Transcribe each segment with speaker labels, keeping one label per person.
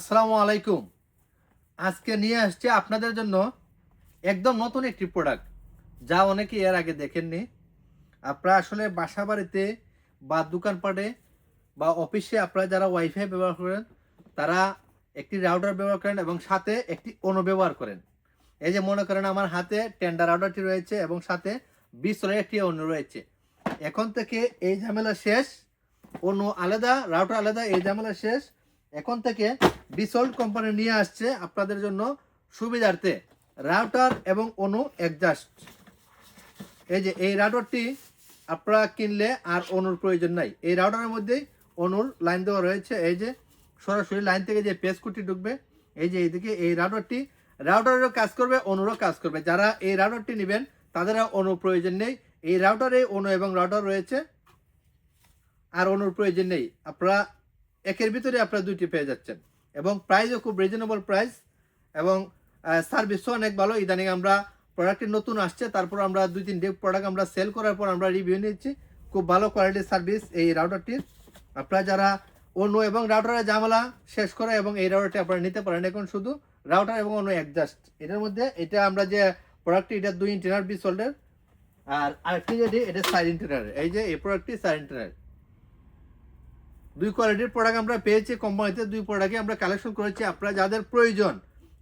Speaker 1: আসসালামু আলাইকুম। আজকে নিয়ে আসছে আপনাদের জন্য একদম নতুন একটি প্রোডাক্ট, যা অনেকে এর আগে দেখেননি। আপনারা আসলে বাসা বাড়িতে বা দোকানপাটে বা অফিসে আপনারা যারা ওয়াইফাই ব্যবহার করেন, তারা একটি রাউটার ব্যবহার করেন এবং সাথে একটি অনু ব্যবহার করেন। এই যে মনে করেন আমার হাতে টেন্ডার রাউটারটি রয়েছে এবং সাথে 20 একটি অনু রয়েছে। এখন থেকে এই ঝামেলা শেষ। অনু আলাদা, রাউটার আলাদা, এই ঝামেলা শেষ। এখন থেকে ডিসল্ট কোম্পানি নিয়ে আসছে আপনাদের জন্য সুবিধার্থে রাউটার এবং অনু অ্যাডজাস্ট। এই যে এই রাউটারটি আপনারা কিনলে আর অনুর প্রয়োজন নাই। এই রাউটারের মধ্যেই অনুর লাইন দেওয়া রয়েছে। এই যে সরাসরি লাইন থেকে যে পেজ কোডটি ঢুকবে, এই যে এইদিকে এই রাউটারেরও কাজ করবে, অনুরও কাজ করবে। যারা এই রাউটারটি নেবেন তাদেরও অনুর প্রয়োজন নেই। এই রাউটারে অনু এবং রাউটার রয়েছে, আর অনুর প্রয়োজন নেই। আপনারা একের ভিতরে আপনারা দুইটি পেয়ে যাচ্ছেন এবং প্রাইসও খুব রিজনেবল প্রাইস এবং সার্ভিসও অনেক ভালো। ইদানিং আমরা প্রোডাক্টটি নতুন আসছে, তারপর আমরা 2-3 প্রোডাক্ট আমরা সেল করার পর আমরা রিভিউ নিচ্ছি। খুব ভালো কোয়ালিটির সার্ভিস এই রাউটারটির। আপনারা যারা অনু এবং রাউটারের ঝামেলা শেষ করে এবং এই রাউটারটি আপনারা নিতে পারেন। এখন শুধু রাউটার এবং অনু অ্যাডজাস্ট এটার মধ্যে। এটা আমরা যে প্রোডাক্টটি, এটা 2 ইঞ্চিনার 20 ভোল্টের, আর আরেকটি যেটি এটা 4 ইঞ্চিনার। এই যে এই প্রোডাক্টটি 4 ইঞ্চিনার। দুই কোয়ালিটির প্রোডাক্ট আমরা পেয়েছি কোম্পানিতে, দুই প্রোডাক্টই আমরা কালেকশন করেছি। আপনারা যাদের প্রয়োজন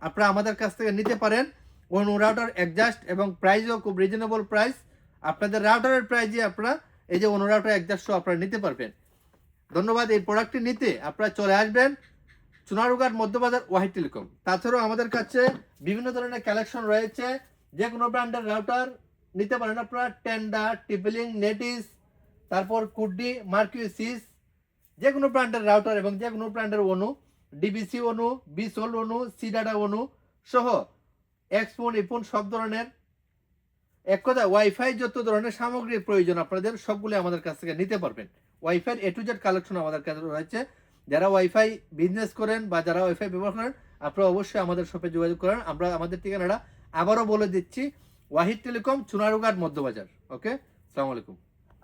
Speaker 1: আপনারা আমাদের কাছ থেকে নিতে পারেন। অনু রাউটার অ্যাডজাস্ট এবং প্রাইসও খুব রিজনেবল প্রাইস। আপনাদের রাউটারের প্রাইসে আপনারা এই যে অনু রাউটার অ্যাডজাস্টও আপনারা নিতে পারবেন। ধন্যবাদ। এই প্রোডাক্টটি নিতে আপনারা চলে আসবেন চুনারুঘাট মধ্যবাজার ওয়াহিদ টেলিকম। তাছাড়াও আমাদের কাছে বিভিন্ন ধরনের কালেকশন রয়েছে। যে কোনো ব্র্যান্ডের রাউটার নিতে পারেন আপনারা। টেন্ডার, টিপলিং, নেটিস, তারপর কুডি, মার্কিউসিস, যে কোনো ব্র্যান্ডের রাউটার এবং যে কোনো ব্র্যান্ডের অনু, ডিবিসি অনু, বিসোল অনু, সিডাটা অনু সহ এক্সফোন, ইফোন সব ধরনের, এক কথা ওয়াইফাই যত ধরনের সামগ্রীর প্রয়োজন আপনাদের সবগুলো আমাদের কাছ থেকে নিতে পারবেন। Wifi A to Z collection আমাদের কাছে রয়েছে। যারা ওয়াইফাই বিজনেস করেন বা যারা ওয়াইফাই ব্যবহার করেন আপনারা অবশ্যই আমাদের শপে যোগাযোগ করেন। আমরা আমাদের ঠিকানাটা আবারও বলে দিচ্ছি, ওয়াহিদ টেলিকম, চুনারুঘাট মধ্যবাজার। ওকে, আসসালামু আলাইকুম।